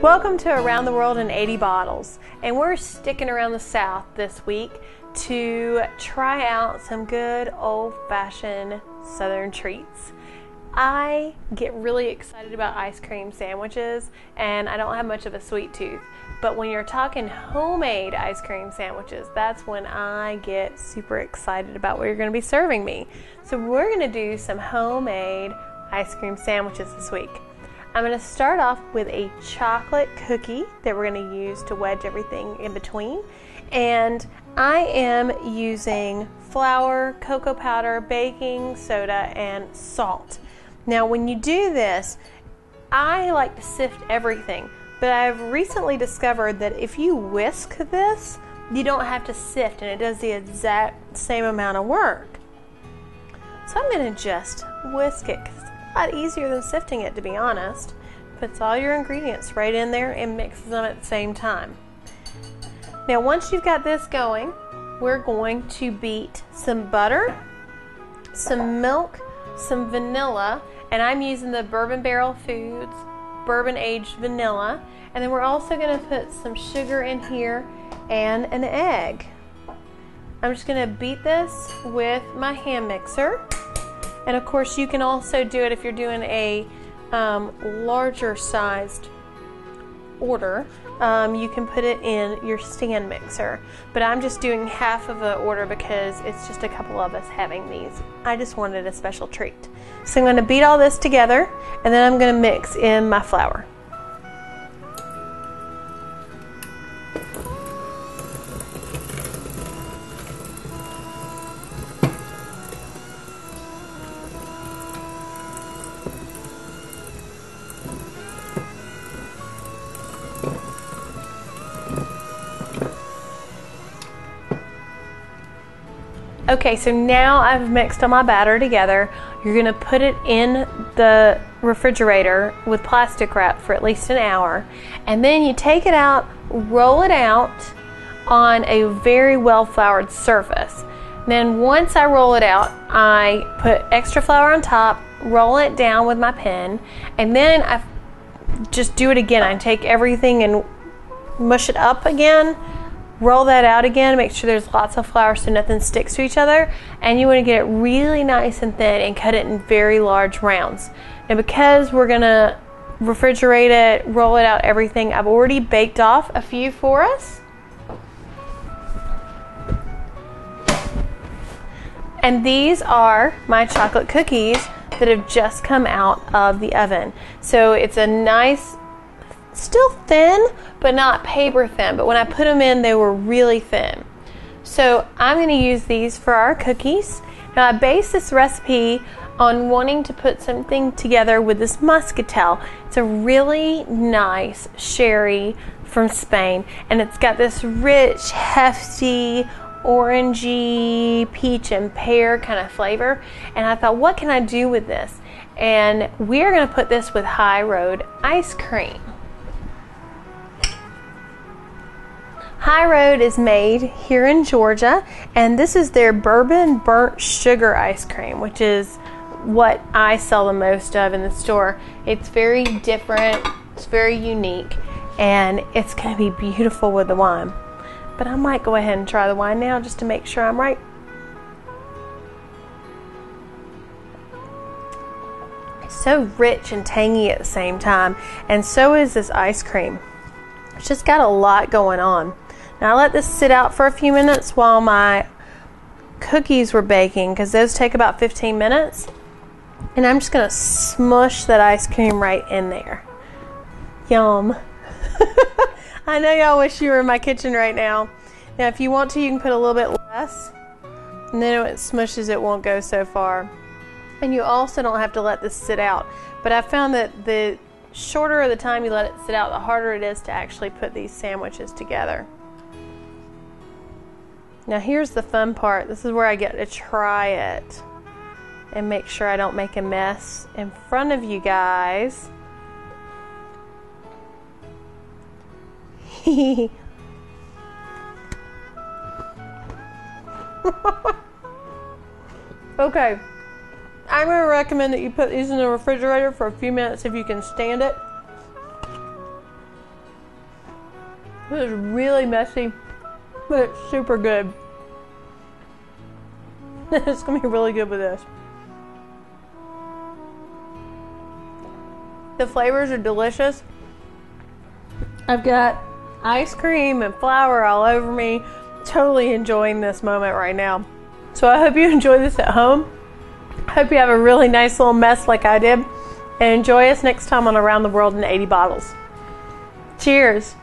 Welcome to Around the World in 80 Bottles, and we're sticking around the South this week to try out some good old-fashioned Southern treats. I get really excited about ice cream sandwiches, and I don't have much of a sweet tooth, but when you're talking homemade ice cream sandwiches, that's when I get super excited about what you're going to be serving me. So we're going to do some homemade ice cream sandwiches this week. I'm going to start off with a chocolate cookie that we're going to use to wedge everything in between. And I am using flour, cocoa powder, baking soda, and salt. Now when you do this, I like to sift everything, but I've recently discovered that if you whisk this, you don't have to sift, and it does the exact same amount of work. So I'm going to just whisk it. A lot easier than sifting it, to be honest. Puts all your ingredients right in there and mixes them at the same time. Now once you've got this going, we're going to beat some butter, some milk, some vanilla, and I'm using the Bourbon Barrel Foods bourbon aged vanilla, and then we're also going to put some sugar in here and an egg. I'm just going to beat this with my hand mixer. And of course you can also do it if you're doing a larger sized order. You can put it in your stand mixer. But I'm just doing half of the order because it's just a couple of us having these. I just wanted a special treat. So I'm going to beat all this together, and then I'm going to mix in my flour. Okay, so now I've mixed all my batter together. You're gonna put it in the refrigerator with plastic wrap for at least an hour. And then you take it out, roll it out on a very well floured surface. Then once I roll it out, I put extra flour on top, roll it down with my pen, and then I just do it again. I take everything and mush it up again. Roll that out again, make sure there's lots of flour so nothing sticks to each other, and you want to get it really nice and thin and cut it in very large rounds. And because we're going to refrigerate it, roll it out, everything, I've already baked off a few for us. And these are my chocolate cookies that have just come out of the oven. So it's a nice, still thin, but not paper thin. But when I put them in, they were really thin. So I'm going to use these for our cookies. Now I base this recipe on wanting to put something together with this Moscadel. It's a really nice sherry from Spain, and it's got this rich, hefty, orangey, peach and pear kind of flavor. And I thought, what can I do with this? And we're going to put this with High Road ice cream. High Road is made here in Georgia, and this is their bourbon burnt sugar ice cream, which is what I sell the most of in the store. It's very different, it's very unique, and it's going to be beautiful with the wine. But I might go ahead and try the wine now just to make sure I'm right. It's so rich and tangy at the same time, and so is this ice cream. It's just got a lot going on. Now I let this sit out for a few minutes while my cookies were baking, because those take about 15 minutes. And I'm just going to smush that ice cream right in there. Yum. I know y'all wish you were in my kitchen right now. Now if you want to, you can put a little bit less. And then when it smushes, it won't go so far. And you also don't have to let this sit out. But I found that the shorter the time you let it sit out, the harder it is to actually put these sandwiches together. Now here's the fun part. This is where I get to try it and make sure I don't make a mess in front of you guys. Okay, I'm going to recommend that you put these in the refrigerator for a few minutes if you can stand it. This is really messy, but it's super good. It's gonna be really good with this. The flavors are delicious. I've got ice cream and flour all over me. Totally enjoying this moment right now. So I hope you enjoy this at home. I hope you have a really nice little mess like I did. And enjoy us next time on Around the World in 80 Bottles. Cheers.